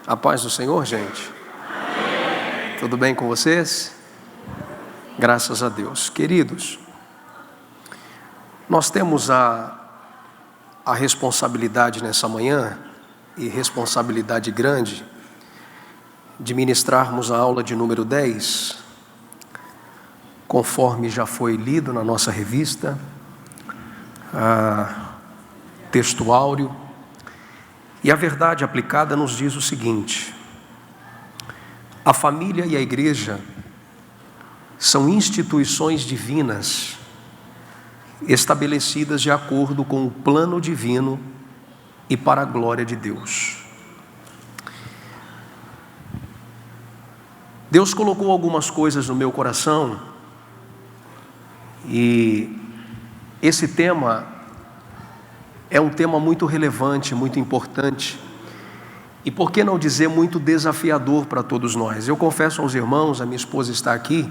A paz do Senhor, gente. Amém. Tudo bem com vocês? Graças a Deus. Queridos, nós temos a responsabilidade nessa manhã, e responsabilidade grande, de ministrarmos a aula de número 10, conforme já foi lido na nossa revista, texto áureo. E a verdade aplicada nos diz o seguinte: a família e a igreja são instituições divinas estabelecidas de acordo com o plano divino e para a glória de Deus. Deus colocou algumas coisas no meu coração e esse tema é um tema muito relevante, muito importante e, por que não dizer, muito desafiador para todos nós. Eu confesso aos irmãos, a minha esposa está aqui,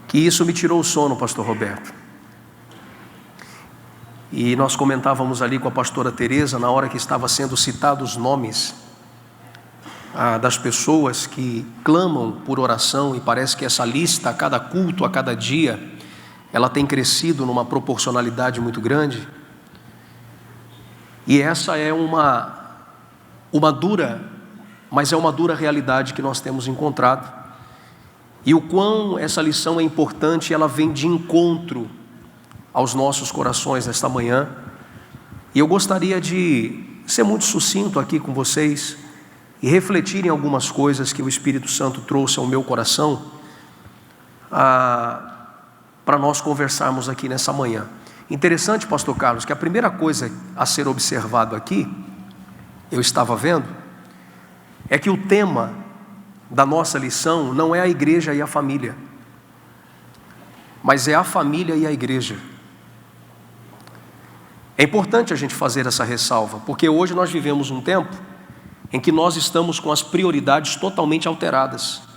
que isso me tirou o sono, pastor Roberto. E nós comentávamos ali com a pastora Tereza, na hora que estava sendo citados os nomes das pessoas que clamam por oração, e parece que essa lista, a cada culto, a cada dia, ela tem crescido numa proporcionalidade muito grande. E essa é uma dura, mas é uma dura realidade que nós temos encontrado. E o quão essa lição é importante, ela vem de encontro aos nossos corações nesta manhã. E eu gostaria de ser muito sucinto aqui com vocês e refletir em algumas coisas que o Espírito Santo trouxe ao meu coração para nós conversarmos aqui nessa manhã. Interessante, pastor Carlos, que a primeira coisa a ser observado aqui, eu estava vendo, é que o tema da nossa lição não é a igreja e a família, mas é a família e a igreja. É importante a gente fazer essa ressalva, porque hoje nós vivemos um tempo em que nós estamos com as prioridades totalmente alteradas.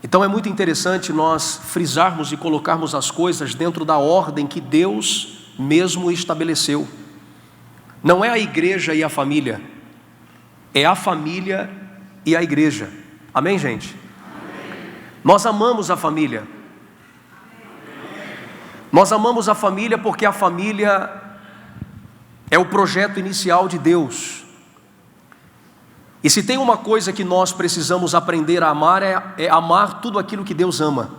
Então é muito interessante nós frisarmos e colocarmos as coisas dentro da ordem que Deus mesmo estabeleceu. Não é a igreja e a família, é a família e a igreja. Amém, gente? Amém. Nós amamos a família. Nós amamos a família porque a família é o projeto inicial de Deus. E se tem uma coisa que nós precisamos aprender a amar, é amar tudo aquilo que Deus ama.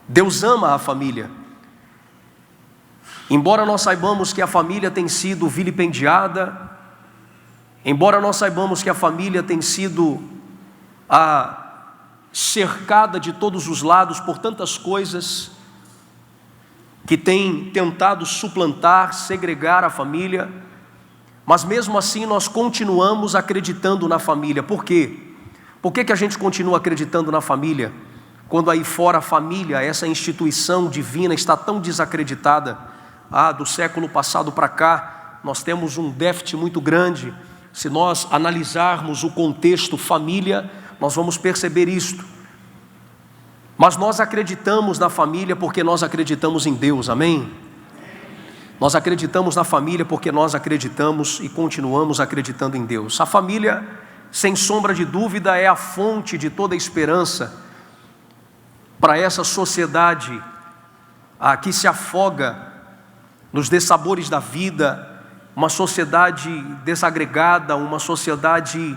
Deus ama a família. Embora nós saibamos que a família tem sido vilipendiada, embora nós saibamos que a família tem sido cercada de todos os lados por tantas coisas que têm tentado suplantar, segregar a família, mas mesmo assim nós continuamos acreditando na família. Por quê? Por que a gente continua acreditando na família, quando aí fora a família, essa instituição divina, está tão desacreditada? Do século passado para cá, nós temos um déficit muito grande. Se nós analisarmos o contexto família, nós vamos perceber isto. Mas nós acreditamos na família porque nós acreditamos em Deus, amém? Nós acreditamos na família porque nós acreditamos e continuamos acreditando em Deus. A família, sem sombra de dúvida, é a fonte de toda esperança para essa sociedade que se afoga nos dessabores da vida, uma sociedade desagregada, uma sociedade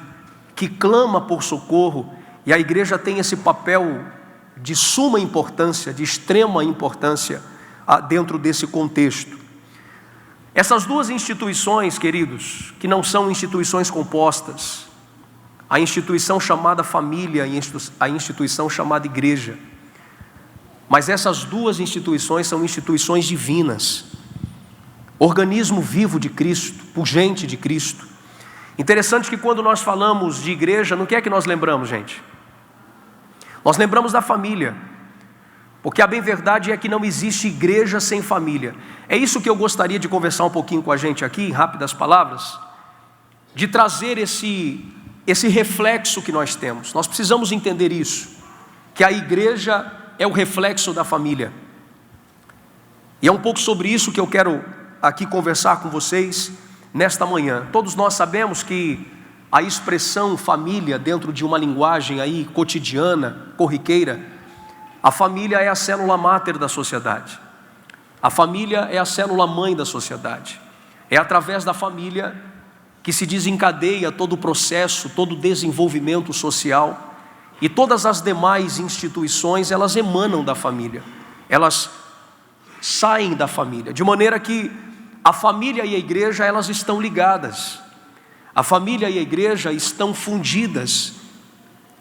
que clama por socorro, e a igreja tem esse papel de suma importância, de extrema importância dentro desse contexto. Essas duas instituições, queridos, que não são instituições compostas, a instituição chamada família e a instituição chamada igreja, mas essas duas instituições são instituições divinas, organismo vivo de Cristo, pungente de Cristo. Interessante que quando nós falamos de igreja, no que é que nós lembramos, gente? Nós lembramos da família, porque a bem verdade é que não existe igreja sem família. É isso que eu gostaria de conversar um pouquinho com a gente aqui, em rápidas palavras, de trazer esse reflexo que nós temos. Nós precisamos entender isso, que a igreja é o reflexo da família. E é um pouco sobre isso que eu quero aqui conversar com vocês, nesta manhã. Todos nós sabemos que a expressão família, dentro de uma linguagem aí cotidiana, corriqueira, a família é a célula máter da sociedade. A família é a célula mãe da sociedade. É através da família que se desencadeia todo o processo, todo o desenvolvimento social, e todas as demais instituições, elas emanam da família, elas saem da família, de maneira que a família e a igreja, elas estão ligadas. A família e a igreja estão fundidas,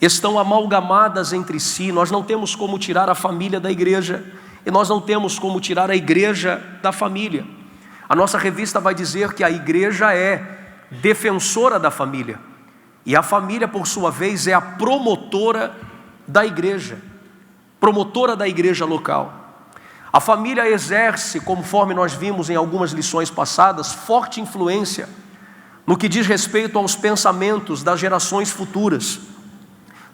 estão amalgamadas entre si. Nós não temos como tirar a família da igreja, e nós não temos como tirar a igreja da família. A nossa revista vai dizer que a igreja é defensora da família, e a família, por sua vez, é a promotora da igreja local. A família exerce, conforme nós vimos em algumas lições passadas, forte influência no que diz respeito aos pensamentos das gerações futuras.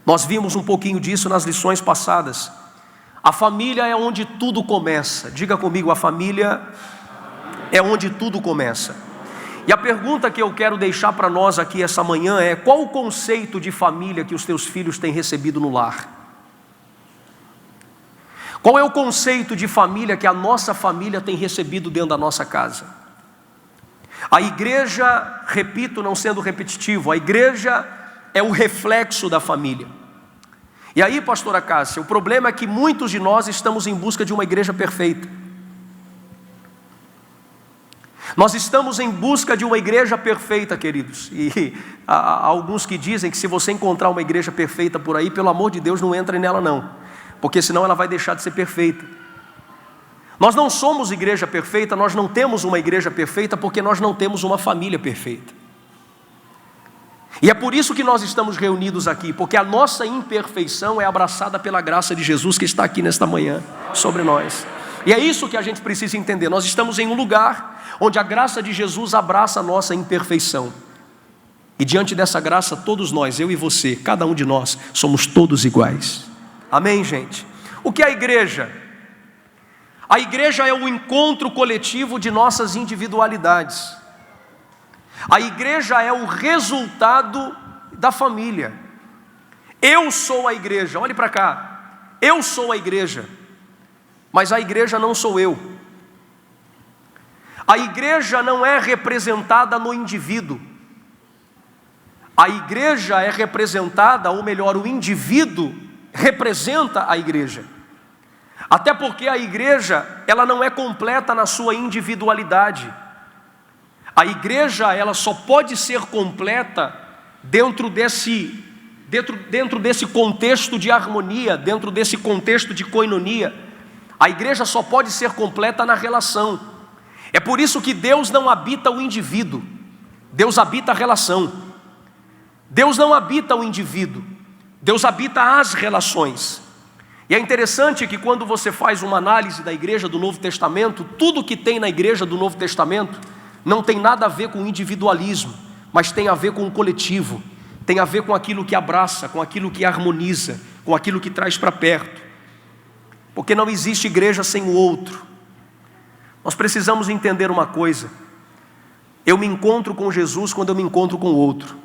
Nós vimos um pouquinho disso nas lições passadas. A família é onde tudo começa. Diga comigo, a família é onde tudo começa. E a pergunta que eu quero deixar para nós aqui essa manhã é: qual o conceito de família que os teus filhos têm recebido no lar? Qual é o conceito de família que a nossa família tem recebido dentro da nossa casa? A igreja, repito, não sendo repetitivo, a igreja é o reflexo da família. E aí, pastora Cássia, o problema é que muitos de nós estamos em busca de uma igreja perfeita. Nós estamos em busca de uma igreja perfeita, queridos. E há alguns que dizem que se você encontrar uma igreja perfeita por aí, pelo amor de Deus, não entre nela não, porque senão ela vai deixar de ser perfeita. Nós não somos igreja perfeita, nós não temos uma igreja perfeita, porque nós não temos uma família perfeita. E é por isso que nós estamos reunidos aqui, porque a nossa imperfeição é abraçada pela graça de Jesus que está aqui nesta manhã sobre nós. E é isso que a gente precisa entender. Nós estamos em um lugar onde a graça de Jesus abraça a nossa imperfeição. E diante dessa graça, todos nós, eu e você, cada um de nós, somos todos iguais. Amém, gente? O que é a igreja? A igreja é o encontro coletivo de nossas individualidades. A igreja é o resultado da família. Eu sou a igreja, olhe para cá. Eu sou a igreja, mas a igreja não sou eu. A igreja não é representada no indivíduo. A igreja é representada, ou melhor, o indivíduo representa a igreja. Até porque a igreja, ela não é completa na sua individualidade. A igreja, ela só pode ser completa dentro desse contexto de harmonia, dentro desse contexto de koinonia. A igreja só pode ser completa na relação. É por isso que Deus não habita o indivíduo, Deus habita a relação. Deus não habita o indivíduo, Deus habita as relações. E é interessante que quando você faz uma análise da igreja do Novo Testamento, tudo que tem na igreja do Novo Testamento não tem nada a ver com individualismo, mas tem a ver com o coletivo, tem a ver com aquilo que abraça, com aquilo que harmoniza, com aquilo que traz para perto. Porque não existe igreja sem o outro. Nós precisamos entender uma coisa: eu me encontro com Jesus quando eu me encontro com o outro.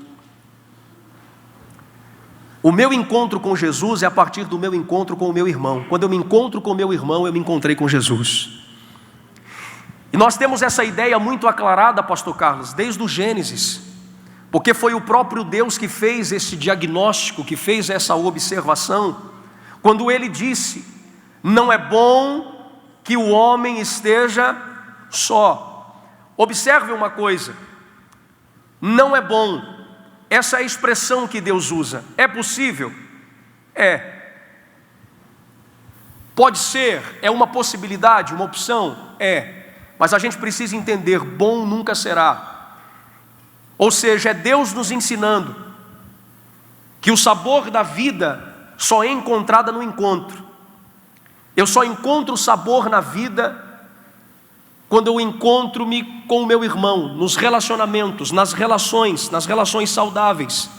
O meu encontro com Jesus é a partir do meu encontro com o meu irmão. Quando eu me encontro com o meu irmão, eu me encontrei com Jesus. E nós temos essa ideia muito aclarada, pastor Carlos, desde o Gênesis, porque foi o próprio Deus que fez esse diagnóstico, que fez essa observação, quando ele disse: não é bom que o homem esteja só. Observe uma coisa: não é bom. Essa é a expressão que Deus usa. É possível? É. Pode ser? É uma possibilidade, uma opção? É. Mas a gente precisa entender: bom nunca será. Ou seja, é Deus nos ensinando que o sabor da vida só é encontrado no encontro. Eu só encontro sabor na vida quando eu encontro-me com o meu irmão, nos relacionamentos, nas relações saudáveis.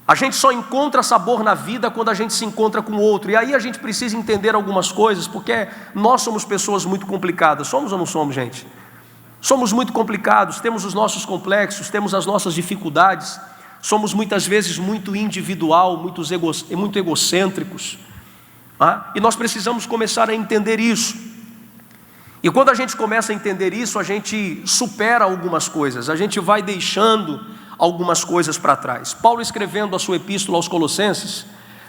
A gente só encontra sabor na vida quando a gente se encontra com o outro. E aí a gente precisa entender algumas coisas, porque nós somos pessoas muito complicadas. Somos ou não somos, gente? Somos muito complicados, temos os nossos complexos, temos as nossas dificuldades, somos muitas vezes muito individual, muito egocêntricos, e nós precisamos começar a entender isso. E quando a gente começa a entender isso, a gente supera algumas coisas, a gente vai deixando algumas coisas para trás. Paulo, escrevendo a sua epístola aos Colossenses,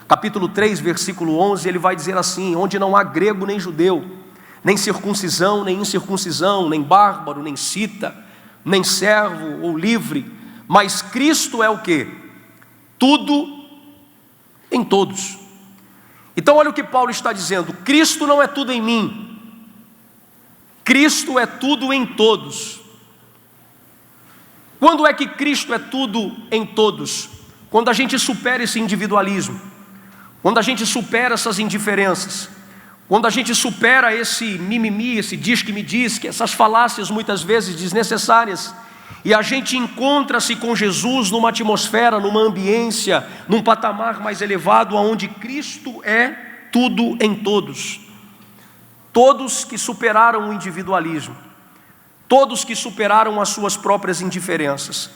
capítulo 3, versículo 11, ele vai dizer assim: onde não há grego nem judeu, nem circuncisão, nem incircuncisão, nem bárbaro, nem cita, nem servo ou livre, mas Cristo é o quê? Tudo em todos. Então olha o que Paulo está dizendo: Cristo não é tudo em mim, Cristo é tudo em todos. Quando é que Cristo é tudo em todos? Quando a gente supera esse individualismo, quando a gente supera essas indiferenças, quando a gente supera esse mimimi, esse diz que me diz, que essas falácias muitas vezes desnecessárias, e a gente encontra-se com Jesus numa atmosfera, numa ambiência, num patamar mais elevado, onde Cristo é tudo em todos. Todos que superaram o individualismo, todos que superaram as suas próprias indiferenças.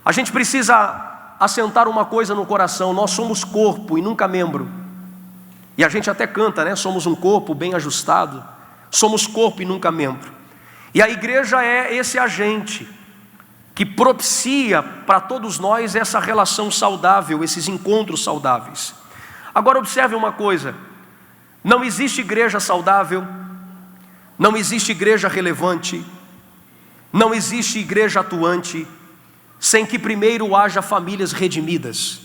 A gente precisa assentar uma coisa no coração: nós somos corpo e nunca membro. E a gente até canta, né? Somos um corpo bem ajustado, somos corpo e nunca membro. E a igreja é esse agente que propicia para todos nós essa relação saudável, esses encontros saudáveis. Agora observe uma coisa: não existe igreja saudável, não existe igreja relevante, não existe igreja atuante, sem que primeiro haja famílias redimidas,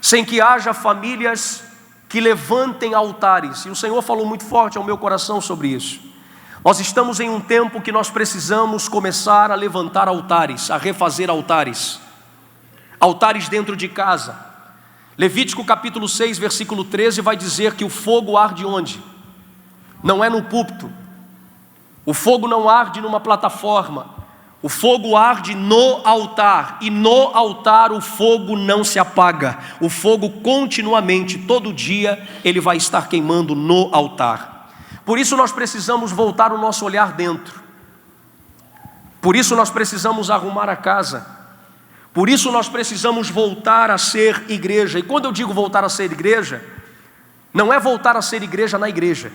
sem que haja famílias que levantem altares. E o Senhor falou muito forte ao meu coração sobre isso. Nós estamos em um tempo que nós precisamos começar a levantar altares, a refazer altares, altares dentro de casa. Levítico capítulo 6, versículo 13 vai dizer que o fogo arde onde? Não é no púlpito, o fogo não arde numa plataforma, o fogo arde no altar, e no altar o fogo não se apaga, o fogo continuamente, todo dia, ele vai estar queimando no altar. Por isso nós precisamos voltar o nosso olhar dentro, por isso nós precisamos arrumar a casa, por isso nós precisamos voltar a ser igreja. E quando eu digo voltar a ser igreja, não é voltar a ser igreja na igreja,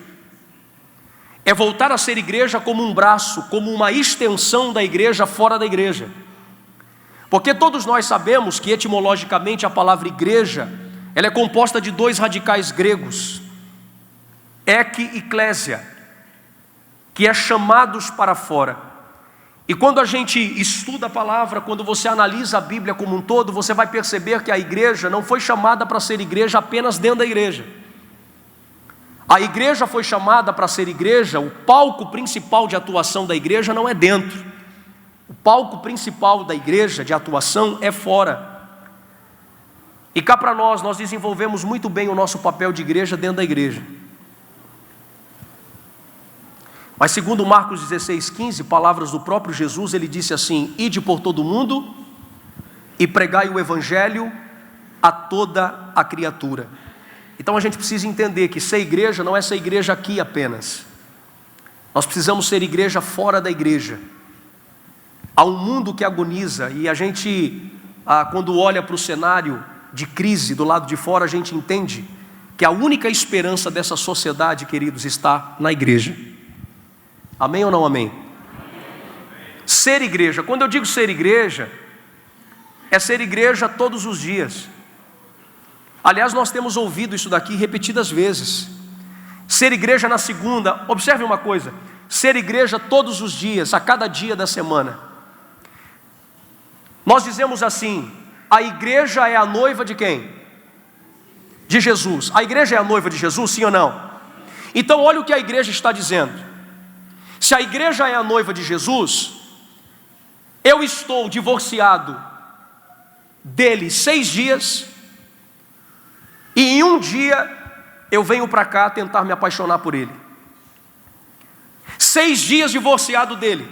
é voltar a ser igreja como um braço, como uma extensão da igreja fora da igreja. Porque todos nós sabemos que etimologicamente a palavra igreja, ela é composta de dois radicais gregos, ek e eklésia, que é chamados para fora. E quando a gente estuda a palavra, quando você analisa a Bíblia como um todo, você vai perceber que a igreja não foi chamada para ser igreja apenas dentro da igreja. A igreja foi chamada para ser igreja, o palco principal de atuação da igreja não é dentro. O palco principal da igreja de atuação é fora. E cá para nós desenvolvemos muito bem o nosso papel de igreja dentro da igreja. Mas segundo Marcos 16:15, palavras do próprio Jesus, ele disse assim: ide por todo o mundo e pregai o evangelho a toda a criatura. Então a gente precisa entender que ser igreja não é ser igreja aqui apenas. Nós precisamos ser igreja fora da igreja. Há um mundo que agoniza, e a gente, quando olha para o cenário de crise do lado de fora, a gente entende que a única esperança dessa sociedade, queridos, está na igreja. Amém ou não amém? Amém. Ser igreja, quando eu digo ser igreja, é ser igreja todos os dias. Aliás, nós temos ouvido isso daqui repetidas vezes. Ser igreja na segunda, observe uma coisa: ser igreja todos os dias, a cada dia da semana. Nós dizemos assim: a igreja é a noiva de quem? De Jesus. A igreja é a noiva de Jesus, sim ou não? Então olha o que a igreja está dizendo. Se a igreja é a noiva de Jesus, eu estou divorciado dele 6 dias, e em um dia eu venho para cá tentar me apaixonar por ele. 6 dias divorciado dele,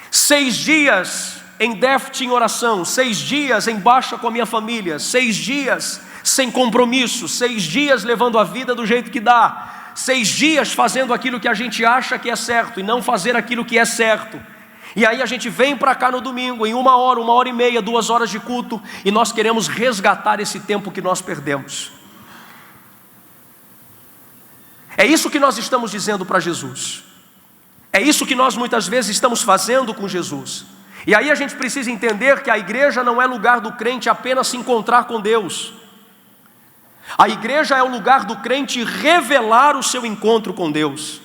6 dias em déficit em oração, 6 dias em baixa com a minha família, 6 dias sem compromisso, 6 dias levando a vida do jeito que dá, 6 dias fazendo aquilo que a gente acha que é certo e não fazer aquilo que é certo. E aí a gente vem para cá no domingo, em 1 hora e meia, 2 horas de culto, e nós queremos resgatar esse tempo que nós perdemos. É isso que nós estamos dizendo para Jesus. É isso que nós muitas vezes estamos fazendo com Jesus. E aí a gente precisa entender que a igreja não é lugar do crente apenas se encontrar com Deus. A igreja é o lugar do crente revelar o seu encontro com Deus.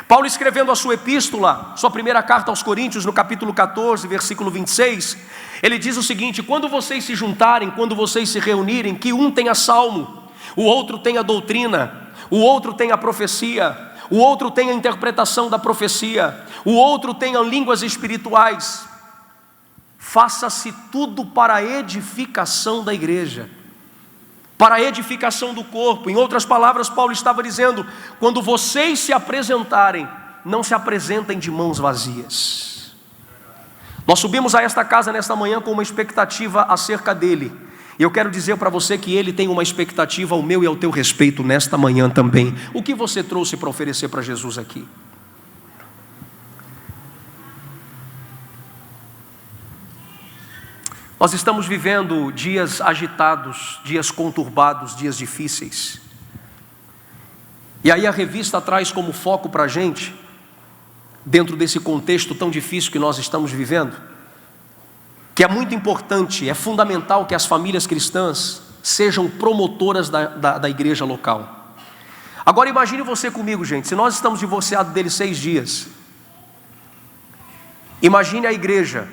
Paulo, escrevendo a sua epístola, sua primeira carta aos Coríntios, no capítulo 14, versículo 26, ele diz o seguinte: quando vocês se juntarem, quando vocês se reunirem, que um tenha salmo, o outro tenha doutrina, o outro tenha profecia, o outro tenha interpretação da profecia, o outro tenha línguas espirituais. Faça-se tudo para a edificação da igreja, para a edificação do corpo. Em outras palavras, Paulo estava dizendo: quando vocês se apresentarem, não se apresentem de mãos vazias. Nós subimos a esta casa nesta manhã com uma expectativa acerca dele, e eu quero dizer para você que ele tem uma expectativa ao meu e ao teu respeito nesta manhã também. O que você trouxe para oferecer para Jesus aqui? Nós estamos vivendo dias agitados, dias conturbados, dias difíceis. E aí a revista traz como foco para a gente, dentro desse contexto tão difícil que nós estamos vivendo, que é muito importante, é fundamental que as famílias cristãs sejam promotoras da igreja local. Agora imagine você comigo, gente, se nós estamos divorciados dele 6 dias, imagine a igreja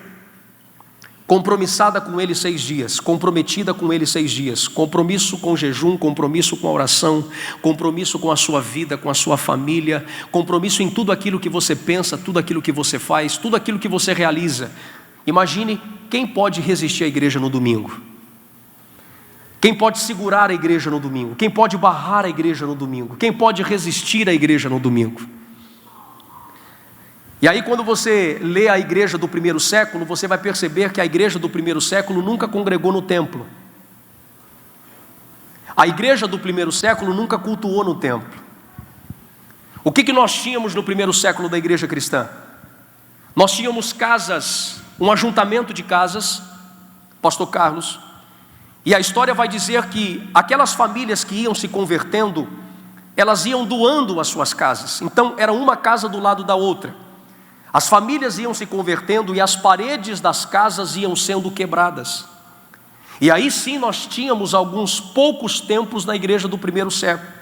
compromissada com ele 6 dias, comprometida com ele 6 dias, compromisso com jejum, compromisso com a oração, compromisso com a sua vida, com a sua família, compromisso em tudo aquilo que você pensa, tudo aquilo que você faz, tudo aquilo que você realiza. Imagine quem pode resistir à igreja no domingo, quem pode segurar a igreja no domingo, quem pode barrar a igreja no domingo, quem pode resistir à igreja no domingo. E aí quando você lê a igreja do primeiro século, você vai perceber que a igreja do primeiro século nunca congregou no templo. A igreja do primeiro século nunca cultuou no templo. O que nós tínhamos no primeiro século da igreja cristã? Nós tínhamos casas, um ajuntamento de casas, pastor Carlos, e a história vai dizer que aquelas famílias que iam se convertendo, elas iam doando as suas casas. Então era uma casa do lado da outra. As famílias iam se convertendo e as paredes das casas iam sendo quebradas. E aí sim nós tínhamos alguns poucos templos na igreja do primeiro século.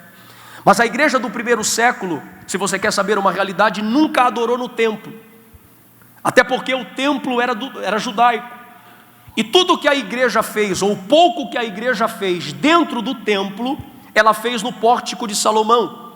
Mas a igreja do primeiro século, se você quer saber uma realidade, nunca adorou no templo. Até porque o templo era judaico. E tudo que a igreja fez, ou pouco que a igreja fez dentro do templo, ela fez no pórtico de Salomão.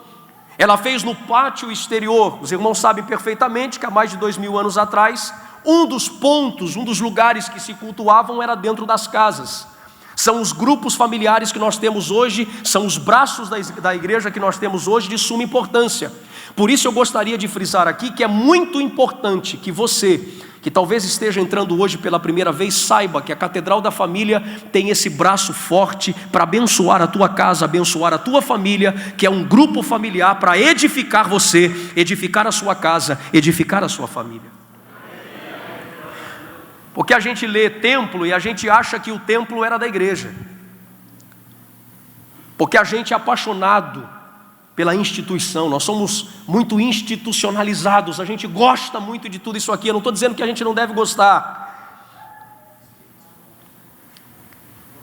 Ela fez no pátio exterior. Os irmãos sabem perfeitamente que há mais de 2000 anos atrás, um dos pontos, um dos lugares que se cultuavam era dentro das casas. São os grupos familiares que nós temos hoje, são os braços da igreja que nós temos hoje de suma importância. Por isso eu gostaria de frisar aqui que é muito importante que você, que talvez esteja entrando hoje pela primeira vez, saiba que a Catedral da Família tem esse braço forte para abençoar a tua casa, abençoar a tua família, que é um grupo familiar para edificar você, edificar a sua casa, edificar a sua família. Porque a gente lê templo e a gente acha que o templo era da igreja. Porque a gente é apaixonado pela instituição, nós somos muito institucionalizados, a gente gosta muito de tudo isso aqui. Eu não estou dizendo que a gente não deve gostar,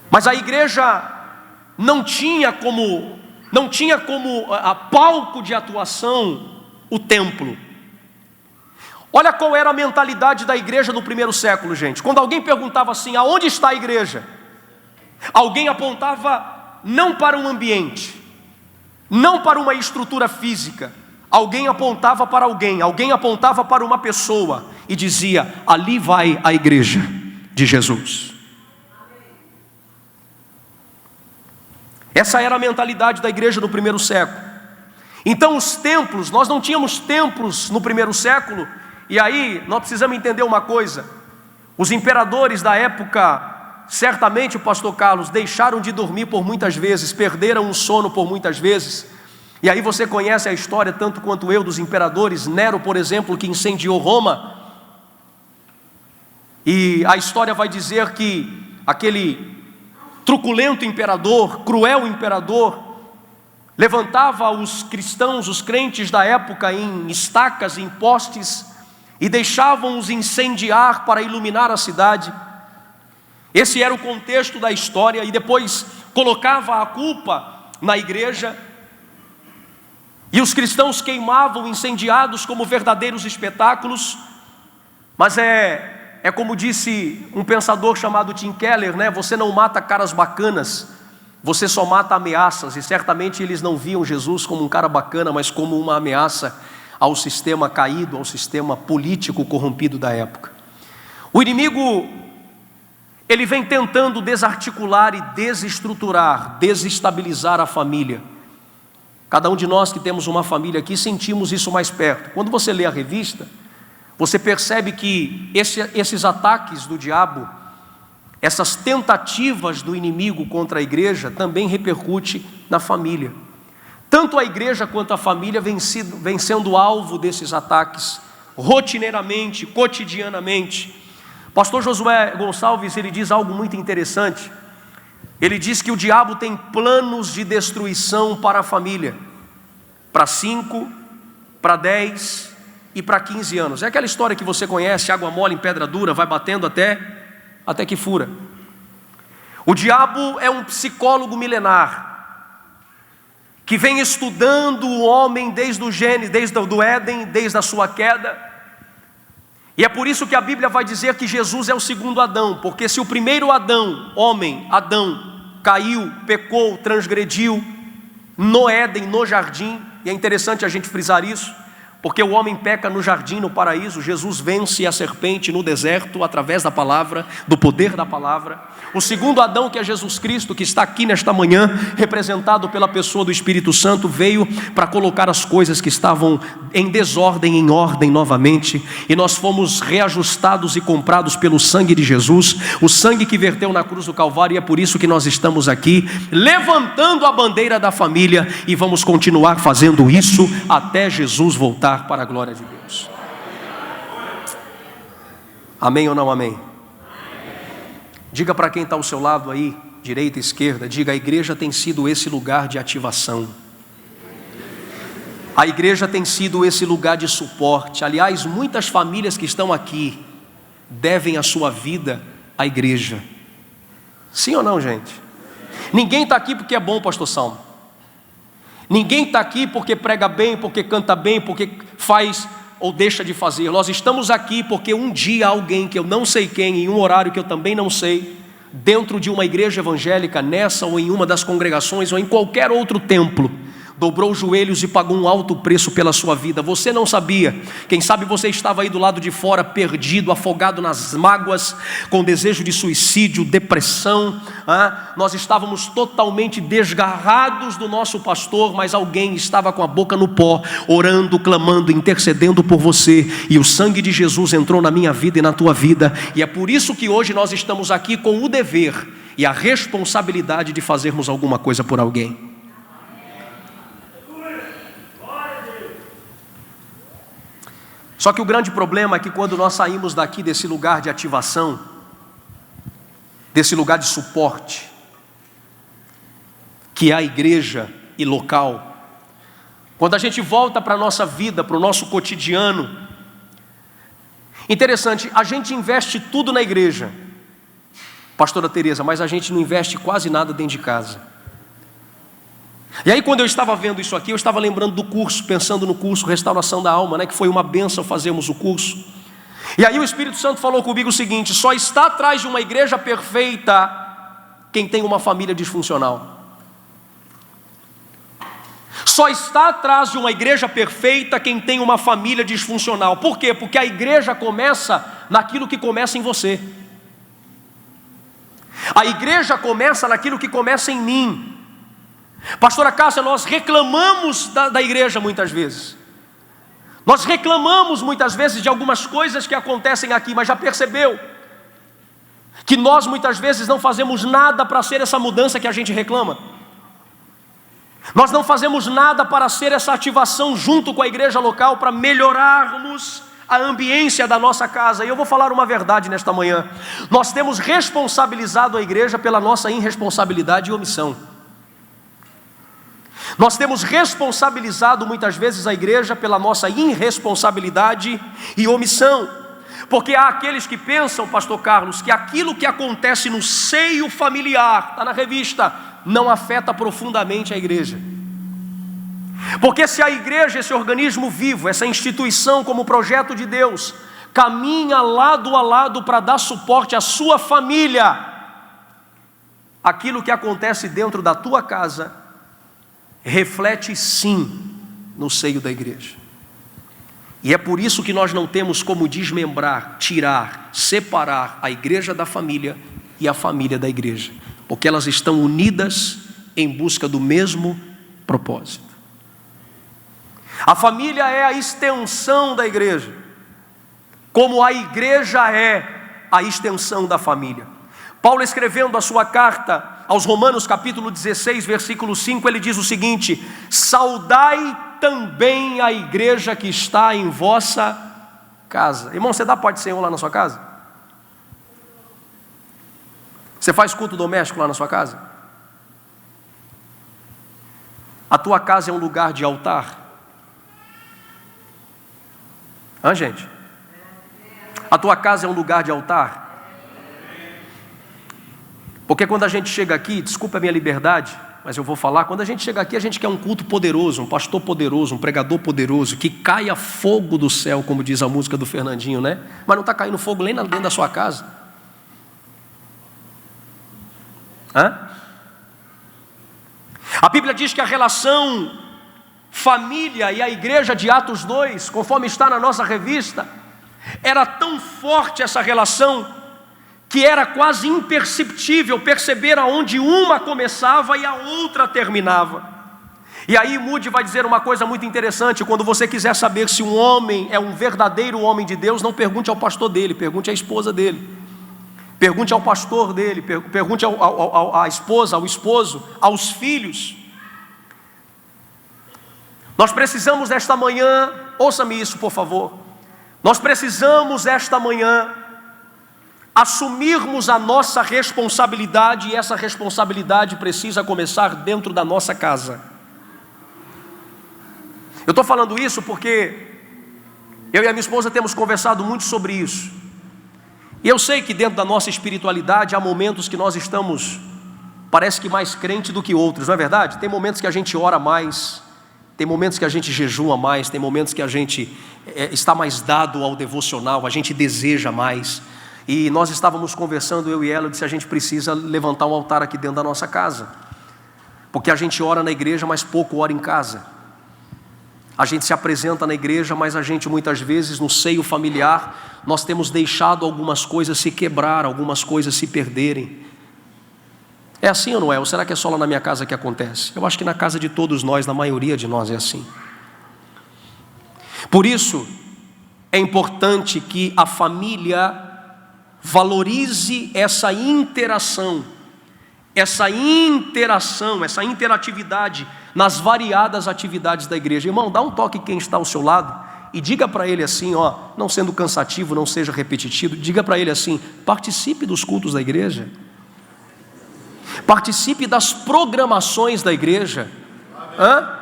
mas a igreja não tinha como a palco de atuação o templo. Olha qual era a mentalidade da igreja no primeiro século, gente. Quando alguém perguntava assim: aonde está a igreja? Alguém apontava não para um ambiente, não para uma estrutura física. Alguém apontava para alguém apontava para uma pessoa e dizia: ali vai a igreja de Jesus. Essa era a mentalidade da igreja no primeiro século. Então os templos, nós não tínhamos templos no primeiro século. E aí nós precisamos entender uma coisa: os imperadores da época, certamente, o pastor Carlos, deixaram de dormir por muitas vezes, perderam o sono por muitas vezes, E aí você conhece a história tanto quanto eu dos imperadores. Nero, por exemplo, que incendiou Roma. E a história vai dizer que aquele truculento imperador, cruel imperador, levantava os cristãos, os crentes da época, em estacas, em postes, e deixavam-os incendiar para iluminar a cidade. Esse era o contexto da história, e depois colocava a culpa na igreja, e os cristãos queimavam incendiados como verdadeiros espetáculos. Mas é como disse um pensador chamado Tim Keller, né? Você não mata caras bacanas, você só mata ameaças. E certamente eles não viam Jesus como um cara bacana, mas como uma ameaça ao sistema caído, ao sistema político corrompido da época. O inimigo, ele vem tentando desarticular e desestruturar, desestabilizar a família. Cada um de nós que temos uma família aqui sentimos isso mais perto. Quando você lê a revista, você percebe que esses ataques do diabo, essas tentativas do inimigo contra a igreja, também repercute na família. Tanto a igreja quanto a família vem sendo alvo desses ataques, rotineiramente, cotidianamente. Pastor Josué Gonçalves, ele diz algo muito interessante. Ele diz que o diabo tem planos de destruição para a família, para 5, para 10 e para 15 anos. É aquela história que você conhece, água mole em pedra dura, vai batendo até que fura. O diabo é um psicólogo milenar, que vem estudando o homem desde o Gênesis, desde o Éden, desde a sua queda. E é por isso que a Bíblia vai dizer que Jesus é o segundo Adão, porque se o primeiro Adão, Adão, caiu, pecou, transgrediu no Éden, no jardim, e é interessante a gente frisar isso, porque o homem peca no jardim, no paraíso. Jesus vence a serpente no deserto através da palavra, do poder da palavra. O segundo Adão, que é Jesus Cristo, que está aqui nesta manhã, representado pela pessoa do Espírito Santo, veio para colocar as coisas que estavam em desordem, em ordem novamente, e nós fomos reajustados e comprados pelo sangue de Jesus, o sangue que verteu na cruz do Calvário, e é por isso que nós estamos aqui, levantando a bandeira da família, e vamos continuar fazendo isso até Jesus voltar para a glória de Deus. Amém ou não amém? Diga para quem está ao seu lado aí, direita e esquerda, diga: a igreja tem sido esse lugar de ativação. A igreja tem sido esse lugar de suporte. Aliás, muitas famílias que estão aqui devem a sua vida à igreja. Sim ou não, gente? Ninguém está aqui porque é bom, pastor Salmo. Ninguém está aqui porque prega bem, porque canta bem, porque faz ou deixa de fazer. Nós estamos aqui porque um dia alguém que eu não sei quem, em um horário que eu também não sei, dentro de uma igreja evangélica, nessa ou em uma das congregações ou em qualquer outro templo, dobrou os joelhos e pagou um alto preço pela sua vida. Você não sabia, quem sabe você estava aí do lado de fora, perdido, afogado nas mágoas, com desejo de suicídio, depressão. Nós estávamos totalmente desgarrados do nosso pastor, mas alguém estava com a boca no pó, orando, clamando, intercedendo por você, e o sangue de Jesus entrou na minha vida e na tua vida, e é por isso que hoje nós estamos aqui com o dever e a responsabilidade de fazermos alguma coisa por alguém. Só que o grande problema é que quando nós saímos daqui desse lugar de ativação, desse lugar de suporte, que é a igreja e local, quando a gente volta para a nossa vida, para o nosso cotidiano, interessante, a gente investe tudo na igreja, pastora Tereza, mas a gente não investe quase nada dentro de casa. E aí quando eu estava vendo isso aqui, eu estava lembrando do curso, pensando no curso Restauração da Alma, que foi uma bênção fazermos o curso. E aí o Espírito Santo falou comigo o seguinte: só está atrás de uma igreja perfeita quem tem uma família disfuncional. Só está atrás de uma igreja perfeita quem tem uma família disfuncional. Por quê? Porque a igreja começa naquilo que começa em você. A igreja começa naquilo que começa em mim. Pastora Cássia, nós reclamamos da igreja muitas vezes. Nós reclamamos muitas vezes de algumas coisas que acontecem aqui, mas já percebeu que nós muitas vezes não fazemos nada para ser essa mudança que a gente reclama? Nós não fazemos nada para ser essa ativação junto com a igreja local, para melhorarmos a ambiência da nossa casa. E eu vou falar uma verdade nesta manhã: nós temos responsabilizado a igreja pela nossa irresponsabilidade e omissão. Nós temos responsabilizado muitas vezes a igreja pela nossa irresponsabilidade e omissão. Porque há aqueles que pensam, pastor Carlos, que aquilo que acontece no seio familiar, está na revista, não afeta profundamente a igreja. Porque se a igreja, esse organismo vivo, essa instituição como projeto de Deus, caminha lado a lado para dar suporte à sua família, aquilo que acontece dentro da tua casa reflete sim no seio da igreja. E é por isso que nós não temos como desmembrar, tirar, separar a igreja da família e a família da igreja, porque elas estão unidas em busca do mesmo propósito. A família é a extensão da igreja, como a igreja é a extensão da família. Paulo, escrevendo a sua carta aos Romanos, capítulo 16, versículo 5, ele diz o seguinte: saudai também a igreja que está em vossa casa. Irmão, você dá paz do Senhor lá na sua casa? Você faz culto doméstico lá na sua casa? A tua casa é um lugar de altar? Hã, gente? A tua casa é um lugar de altar? Porque quando a gente chega aqui, desculpa a minha liberdade, mas eu vou falar, quando a gente chega aqui, a gente quer um culto poderoso, um pastor poderoso, um pregador poderoso, que caia fogo do céu, como diz a música do Fernandinho, né? Mas não está caindo fogo nem dentro da sua casa. Hã? A Bíblia diz que a relação família e a igreja de Atos 2, conforme está na nossa revista, era tão forte essa relação, que era quase imperceptível perceber aonde uma começava e a outra terminava. E aí Moody vai dizer uma coisa muito interessante: quando você quiser saber se um homem é um verdadeiro homem de Deus, não pergunte ao pastor dele, pergunte à esposa dele, pergunte ao pastor dele, pergunte à esposa, ao esposo, aos filhos. Nós precisamos esta manhã, ouça-me isso por favor, nós precisamos esta manhã assumirmos a nossa responsabilidade, e essa responsabilidade precisa começar dentro da nossa casa. Eu estou falando isso porque eu e a minha esposa temos conversado muito sobre isso, e eu sei que dentro da nossa espiritualidade há momentos que nós estamos, parece que mais crente do que outros, não é verdade? Tem momentos que a gente ora mais, tem momentos que a gente jejua mais, tem momentos que a gente está mais dado ao devocional, a gente deseja mais. E nós estávamos conversando, eu e ela, eu disse: a gente precisa levantar um altar aqui dentro da nossa casa, porque a gente ora na igreja, mas pouco ora em casa. A gente se apresenta na igreja, mas a gente muitas vezes no seio familiar, nós temos deixado algumas coisas se quebrar, algumas coisas se perderem. É assim ou não é? Ou será que é só lá na minha casa que acontece? Eu acho que na casa de todos nós, na maioria de nós é assim. Por isso, é importante que a família valorize essa interação, essa interatividade nas variadas atividades da igreja. Irmão, dá um toque quem está ao seu lado e diga para ele assim, ó, não sendo cansativo, não seja repetitivo, diga para ele assim: participe dos cultos da igreja, participe das programações da igreja. Hã?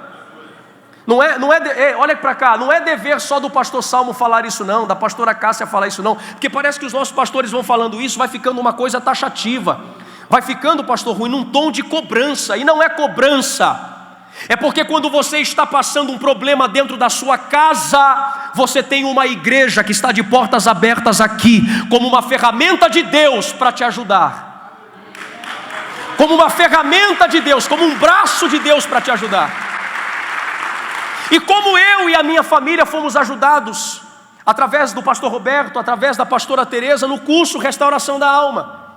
Olha para cá, não é dever só do pastor Salmo falar isso não, da pastora Cássia falar isso não, porque parece que os nossos pastores vão falando isso, vai ficando uma coisa taxativa, vai ficando, pastor Rui, num tom de cobrança, e não é cobrança, é porque quando você está passando um problema dentro da sua casa, você tem uma igreja que está de portas abertas aqui, como uma ferramenta de Deus para te ajudar, como uma ferramenta de Deus, como um braço de Deus para te ajudar. E como eu e a minha família fomos ajudados, através do pastor Roberto, através da pastora Teresa, no curso Restauração da Alma.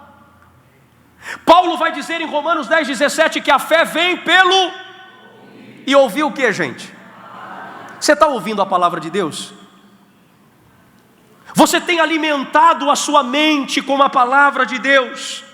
Paulo vai dizer em Romanos 10:17 que a fé vem pelo... E ouvir o que, gente? Você está ouvindo a palavra de Deus? Você tem alimentado a sua mente com a palavra de Deus?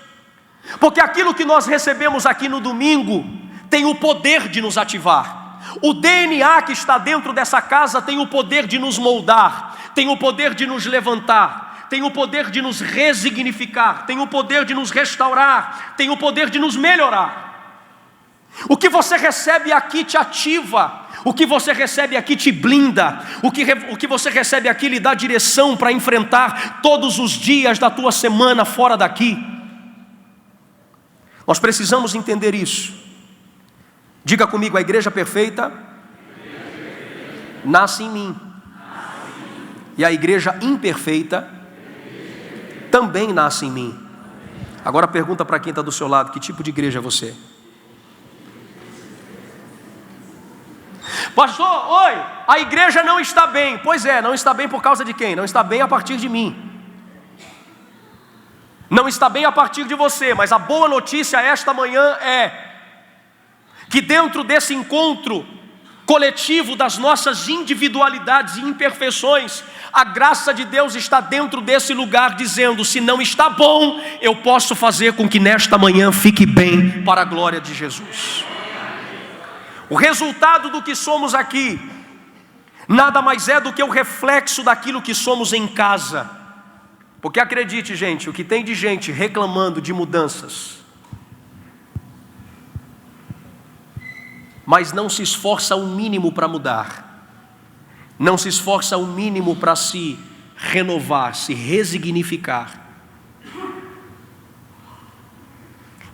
Porque aquilo que nós recebemos aqui no domingo tem o poder de nos ativar. O DNA que está dentro dessa casa tem o poder de nos moldar, tem o poder de nos levantar, tem o poder de nos resignificar, tem o poder de nos restaurar, tem o poder de nos melhorar. O que você recebe aqui te ativa, o que você recebe aqui te blinda, o que você recebe aqui lhe dá direção para enfrentar todos os dias da tua semana fora daqui. Nós precisamos entender isso. Diga comigo: a igreja perfeita nasce em mim, e a igreja imperfeita também nasce em mim. Agora pergunta para quem está do seu lado: que tipo de igreja é você? Pastor, oi, a igreja não está bem. Pois é, não está bem por causa de quem? Não está bem a partir de mim. Não está bem a partir de você, mas a boa notícia esta manhã é que dentro desse encontro coletivo das nossas individualidades e imperfeições, a graça de Deus está dentro desse lugar dizendo: se não está bom, eu posso fazer com que nesta manhã fique bem para a glória de Jesus. O resultado do que somos aqui nada mais é do que o reflexo daquilo que somos em casa. Porque acredite, gente, o que tem de gente reclamando de mudanças, mas não se esforça o mínimo para mudar, não se esforça o mínimo para se renovar, se resignificar.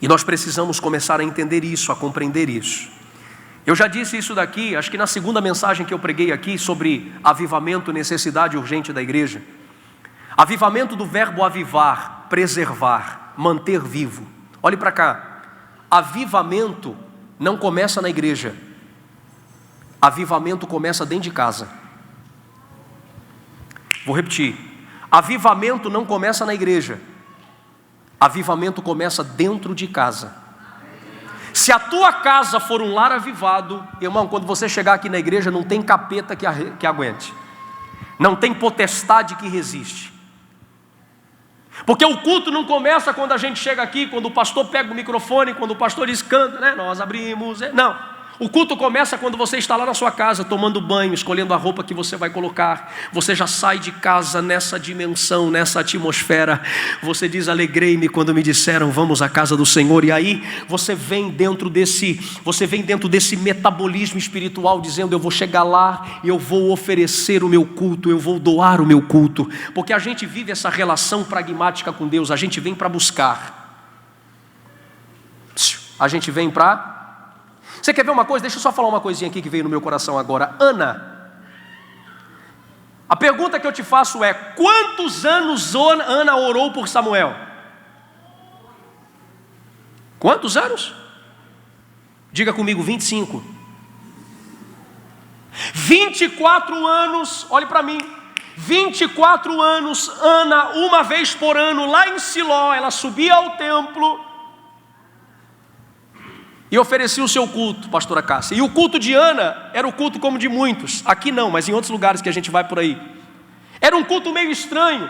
E nós precisamos começar a entender isso, a compreender isso. Eu já disse isso daqui, acho que na segunda mensagem que eu preguei aqui sobre avivamento, necessidade urgente da igreja. Avivamento do verbo avivar, preservar, manter vivo. Olhe para cá, avivamento não começa na igreja, avivamento começa dentro de casa. Vou repetir, avivamento não começa na igreja, avivamento começa dentro de casa. Se a tua casa for um lar avivado, irmão, quando você chegar aqui na igreja, não tem capeta que aguente, não tem potestade que resiste. Porque o culto não começa quando a gente chega aqui, quando o pastor pega o microfone, quando o pastor diz canta, né? Nós abrimos, não. O culto começa quando você está lá na sua casa, tomando banho, escolhendo a roupa que você vai colocar. Você já sai de casa nessa dimensão, nessa atmosfera. Você diz: alegrei-me quando me disseram vamos à casa do Senhor. E aí você vem dentro desse metabolismo espiritual, dizendo: eu vou chegar lá e eu vou oferecer o meu culto, eu vou doar o meu culto. Porque a gente vive essa relação pragmática com Deus. A gente vem para buscar, a gente vem para... Você quer ver uma coisa? Deixa eu só falar uma coisinha aqui que veio no meu coração agora. Ana, a pergunta que eu te faço é: quantos anos Ana orou por Samuel? Quantos anos? Diga comigo: 25. 24 anos, olhe para mim. 24 anos, Ana, uma vez por ano, lá em Siló, ela subia ao templo e oferecia o seu culto, pastora Cássia. E o culto de Ana era o culto como de muitos. Aqui não, mas em outros lugares que a gente vai por aí. Era um culto meio estranho.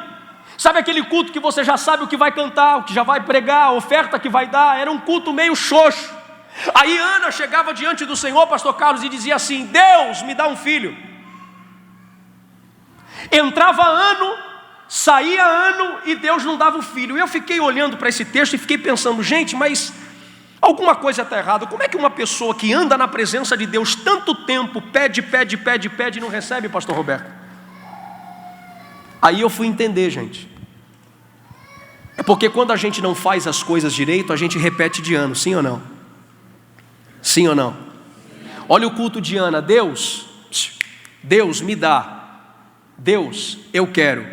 Sabe aquele culto que você já sabe o que vai cantar, o que já vai pregar, a oferta que vai dar? Era um culto meio xoxo. Aí Ana chegava diante do Senhor, pastor Carlos, e dizia assim: Deus, me dá um filho. Entrava ano, saía ano e Deus não dava o filho. E eu fiquei olhando para esse texto e fiquei pensando: gente, mas alguma coisa está errada. Como é que uma pessoa que anda na presença de Deus tanto tempo pede e não recebe, pastor Roberto? Aí eu fui entender, gente. É porque quando a gente não faz as coisas direito, a gente repete de ano, sim ou não? Sim ou não? Olha o culto de Ana: Deus me dá. Deus, eu quero.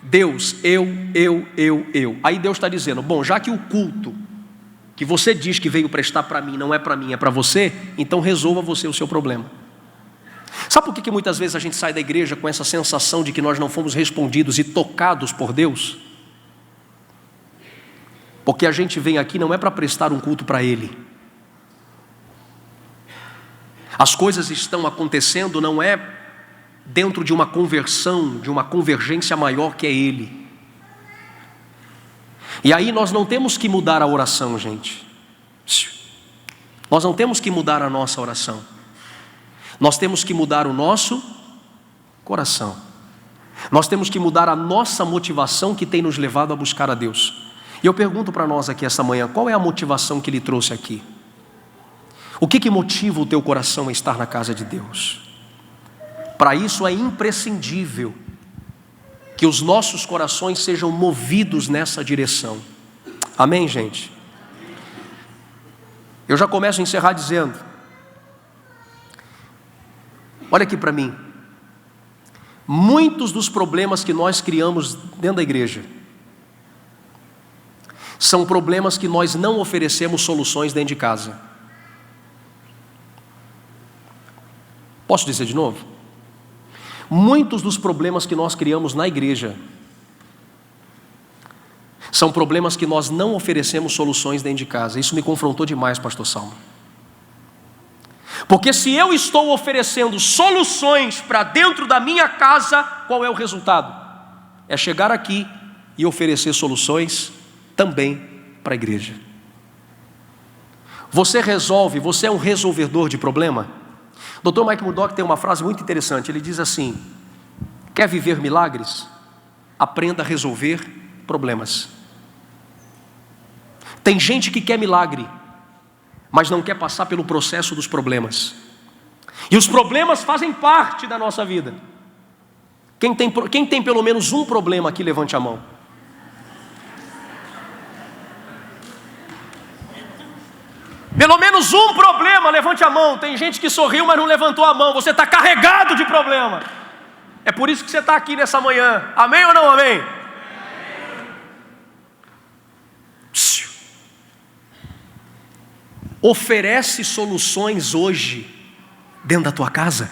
Deus, eu. Aí Deus está dizendo: bom, já que o culto que você diz que veio prestar para mim não é para mim, é para você, então resolva você o seu problema. Sabe por que muitas vezes a gente sai da igreja com essa sensação de que nós não fomos respondidos e tocados por Deus? Porque a gente vem aqui não é para prestar um culto para Ele. As coisas estão acontecendo não é dentro de uma conversão, de uma convergência maior que é Ele. E aí nós não temos que mudar a oração, gente. Nós não temos que mudar a nossa oração, nós temos que mudar o nosso coração. Nós temos que mudar a nossa motivação que tem nos levado a buscar a Deus. E eu pergunto para nós aqui essa manhã, qual é a motivação que lhe trouxe aqui? O que motiva o teu coração a estar na casa de Deus? Para isso é imprescindível que os nossos corações sejam movidos nessa direção. Amém, gente? Eu já começo a encerrar dizendo, olha aqui para mim, muitos dos problemas que nós criamos dentro da igreja são problemas que nós não oferecemos soluções dentro de casa. Posso dizer de novo? Muitos dos problemas que nós criamos na igreja são problemas que nós não oferecemos soluções dentro de casa. Isso me confrontou demais, pastor Salmo. Porque se eu estou oferecendo soluções para dentro da minha casa, qual é o resultado? É chegar aqui e oferecer soluções também para a igreja. Você resolve, você é um resolvedor de problema? Dr. Mike Murdock tem uma frase muito interessante, ele diz assim: quer viver milagres? Aprenda a resolver problemas. Tem gente que quer milagre, mas não quer passar pelo processo dos problemas. E os problemas fazem parte da nossa vida. Quem tem pelo menos um problema aqui, levante a mão. Pelo menos um problema, levante a mão. Tem gente que sorriu, mas não levantou a mão. Você está carregado de problema. É por isso que você está aqui nessa manhã. Amém ou não amém? Oferece soluções hoje dentro da tua casa.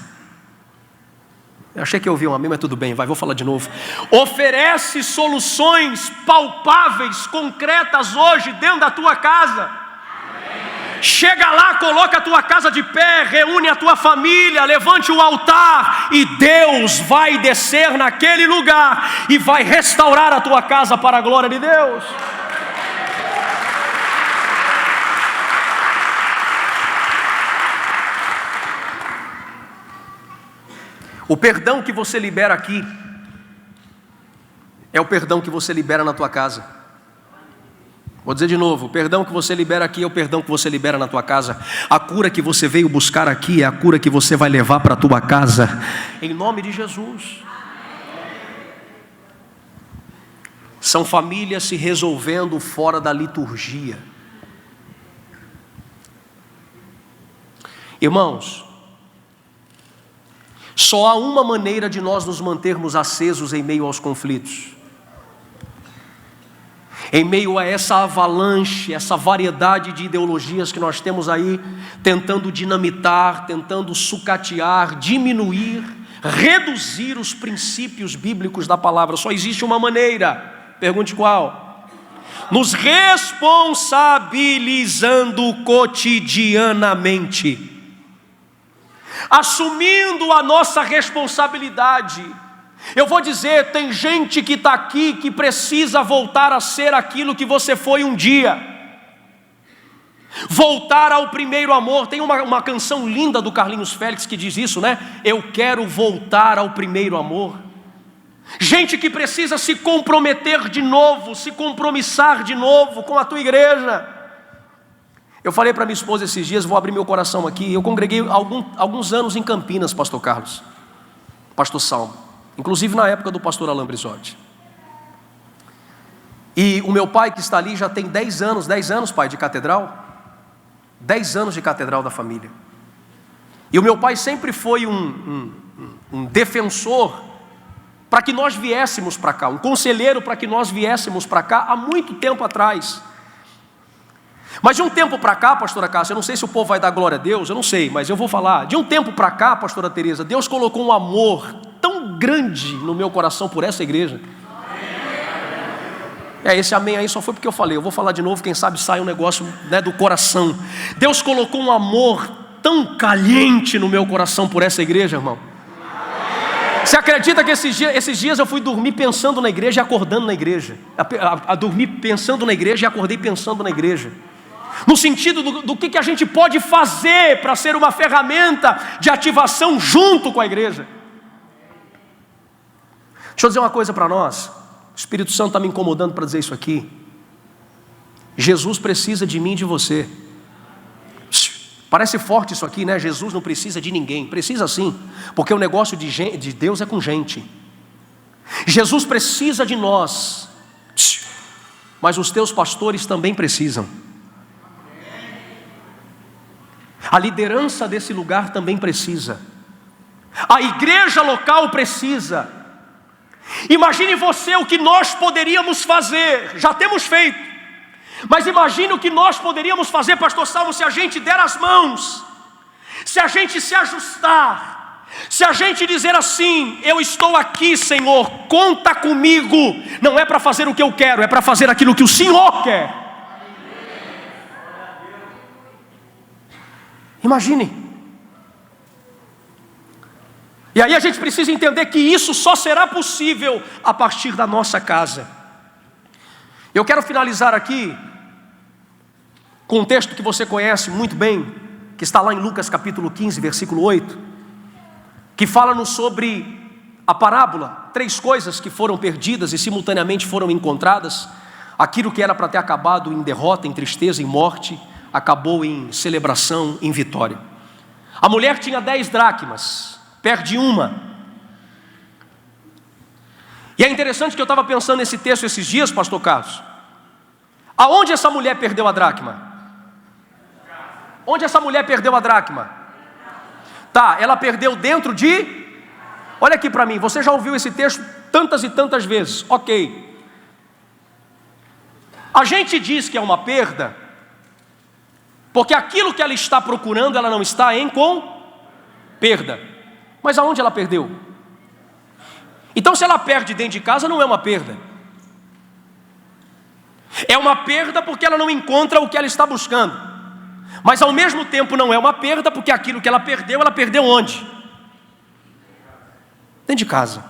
Eu achei que eu ouvi um amém, mas tudo bem, vou falar de novo. Oferece soluções palpáveis, concretas hoje dentro da tua casa. Chega lá, coloca a tua casa de pé, reúne a tua família, levante o altar e Deus vai descer naquele lugar e vai restaurar a tua casa para a glória de Deus. O perdão que você libera aqui é o perdão que você libera na tua casa. Vou dizer de novo, o perdão que você libera aqui é o perdão que você libera na tua casa. A cura que você veio buscar aqui é a cura que você vai levar para a tua casa, em nome de Jesus. São famílias se resolvendo fora da liturgia. Irmãos, só há uma maneira de nós nos mantermos acesos em meio aos conflitos. Em meio a essa avalanche, essa variedade de ideologias que nós temos aí, tentando dinamitar, tentando sucatear, diminuir, reduzir os princípios bíblicos da palavra. Só existe uma maneira, pergunte qual? Nos responsabilizando cotidianamente, assumindo a nossa responsabilidade. Eu vou dizer, tem gente que está aqui que precisa voltar a ser aquilo que você foi um dia, voltar ao primeiro amor. Tem uma canção linda do Carlinhos Félix que diz isso, né? Eu quero voltar ao primeiro amor. Gente que precisa se comprometer de novo, se compromissar de novo com a tua igreja. Eu falei para minha esposa esses dias, vou abrir meu coração aqui. Eu congreguei alguns anos em Campinas, pastor Carlos, pastor Salmo, inclusive na época do pastor Alain Brizotti. E o meu pai que está ali já tem 10 anos, pai, de catedral. 10 anos de catedral da família. E o meu pai sempre foi um defensor para que nós viéssemos para cá, um conselheiro para que nós viéssemos para cá há muito tempo atrás. Mas de um tempo para cá, pastora Cássia, eu não sei se o povo vai dar glória a Deus, eu não sei, mas eu vou falar. De um tempo para cá, pastora Teresa, Deus colocou um amor tão grande no meu coração por essa igreja. Esse amém aí só foi porque eu falei. Eu vou falar de novo, quem sabe sai um negócio, né, do coração. Deus colocou um amor tão caliente no meu coração por essa igreja, irmão. Você acredita que esses dias eu fui dormir pensando na igreja e acordando na igreja? A dormir pensando na igreja e acordei pensando na igreja. no sentido do que a gente pode fazer para ser uma ferramenta de ativação junto com a igreja. Deixa eu dizer uma coisa para nós, o Espírito Santo está me incomodando para dizer isso aqui. Jesus precisa de mim e de você. Parece forte isso aqui, né? Jesus não precisa de ninguém. Precisa sim, porque o negócio de Deus é com gente. Jesus precisa de nós, mas os teus pastores também precisam. A liderança desse lugar também precisa. A igreja local precisa. Imagine você o que nós poderíamos fazer. Já temos feito, mas imagine o que nós poderíamos fazer, pastor Salmo, se a gente der as mãos, se a gente se ajustar, se a gente dizer assim: eu estou aqui, Senhor, conta comigo. Não é para fazer o que eu quero, é para fazer aquilo que o Senhor quer. Imagine. E aí a gente precisa entender que isso só será possível a partir da nossa casa. Eu quero finalizar aqui com um texto que você conhece muito bem, que está lá em Lucas capítulo 15, versículo 8, que fala-nos sobre a parábola, 3 coisas que foram perdidas e simultaneamente foram encontradas. Aquilo que era para ter acabado em derrota, em tristeza, em morte, acabou em celebração, em vitória. A mulher tinha 10 dracmas, perde uma. E é interessante que eu estava pensando nesse texto esses dias, pastor Carlos. Aonde essa mulher perdeu a dracma? Onde essa mulher perdeu a dracma? Tá, ela perdeu dentro de... Olha aqui para mim, você já ouviu esse texto tantas e tantas vezes, ok. A gente diz que é uma perda, porque aquilo que ela está procurando, ela não está com perda. Mas aonde ela perdeu? Então, se ela perde dentro de casa, não é uma perda. É uma perda porque ela não encontra o que ela está buscando. Mas ao mesmo tempo não é uma perda, porque aquilo que ela perdeu onde? Dentro de casa.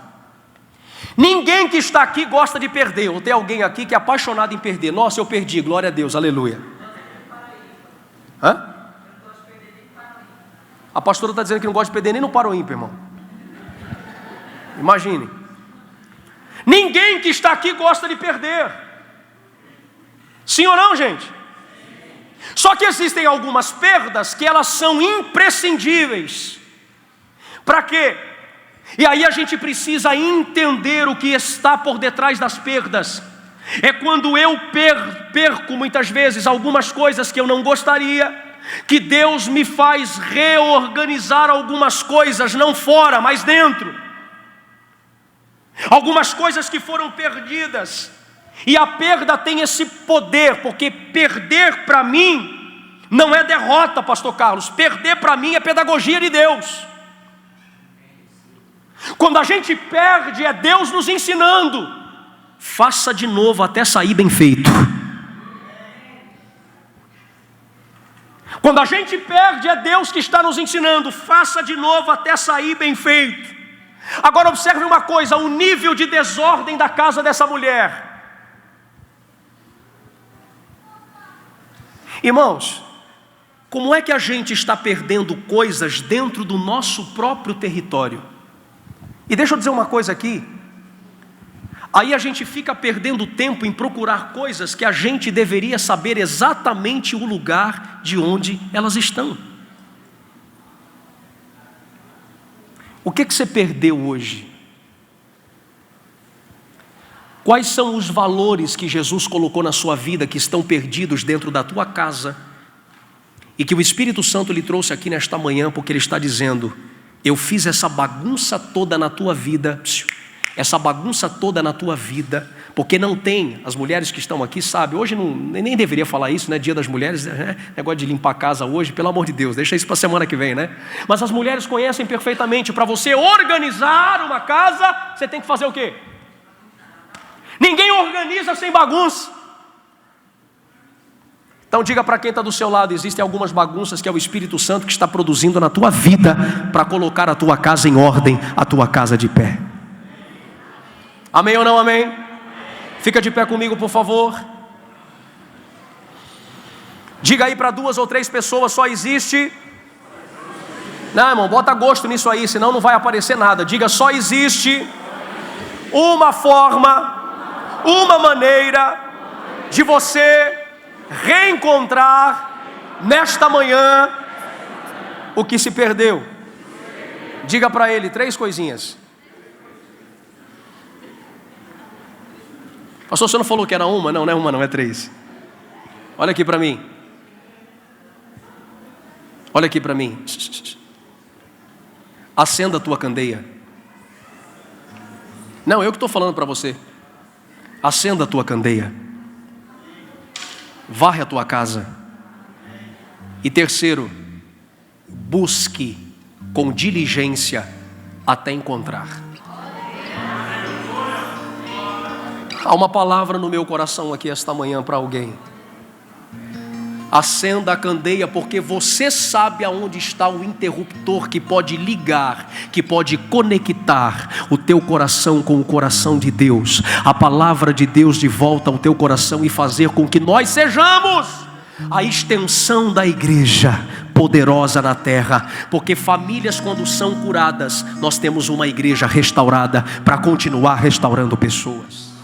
Ninguém que está aqui gosta de perder. Ou tem alguém aqui que é apaixonado em perder. Nossa, eu perdi, glória a Deus, aleluia. Hã? A pastora está dizendo que não gosta de perder nem no Paro Ímpar, irmão. Imagine. Ninguém que está aqui gosta de perder. Sim ou não, gente? Só que existem algumas perdas que elas são imprescindíveis. Para quê? E aí a gente precisa entender o que está por detrás das perdas. É quando eu perco muitas vezes algumas coisas que eu não gostaria, que Deus me faz reorganizar algumas coisas, não fora, mas dentro. Algumas coisas que foram perdidas. E a perda tem esse poder, porque perder para mim não é derrota, pastor Carlos. Perder para mim é pedagogia de Deus. Quando a gente perde, é Deus nos ensinando: faça de novo até sair bem feito. Quando a gente perde, é Deus que está nos ensinando: faça de novo até sair bem feito. Agora observe uma coisa, o nível de desordem da casa dessa mulher. Irmãos, como é que a gente está perdendo coisas dentro do nosso próprio território? E deixa eu dizer uma coisa aqui. Aí a gente fica perdendo tempo em procurar coisas que a gente deveria saber exatamente o lugar de onde elas estão. O que você perdeu hoje? Quais são os valores que Jesus colocou na sua vida que estão perdidos dentro da tua casa e que o Espírito Santo lhe trouxe aqui nesta manhã, porque Ele está dizendo: eu fiz essa bagunça toda na tua vida, porque não tem, as mulheres que estão aqui sabem, hoje nem deveria falar isso, né? Dia das mulheres, negócio de limpar a casa hoje, pelo amor de Deus, deixa isso para a semana que vem, né? Mas as mulheres conhecem perfeitamente, para você organizar uma casa, você tem que fazer o quê? Ninguém organiza sem bagunça. Então diga para quem está do seu lado: existem algumas bagunças que é o Espírito Santo que está produzindo na tua vida, para colocar a tua casa em ordem, a tua casa de pé. Amém ou não amém? Fica de pé comigo, por favor. Diga aí para 2 ou 3 pessoas: só existe. Não, irmão, bota gosto nisso aí, senão não vai aparecer nada. Diga: só existe uma forma, uma maneira de você reencontrar nesta manhã o que se perdeu. Diga para ele 3 coisinhas. Pastor, você não falou que era uma? Não, não é uma, não é 3. Olha aqui para mim. Olha aqui para mim. Acenda a tua candeia. Não, eu que estou falando para você. Acenda a tua candeia. Varre a tua casa. E terceiro, busque com diligência até encontrar. Há uma palavra no meu coração aqui esta manhã para alguém. Acenda a candeia, porque você sabe aonde está o interruptor que pode ligar, que pode conectar o teu coração com o coração de Deus, a palavra de Deus de volta ao teu coração e fazer com que nós sejamos a extensão da igreja poderosa na terra, porque famílias, quando são curadas, nós temos uma igreja restaurada para continuar restaurando pessoas.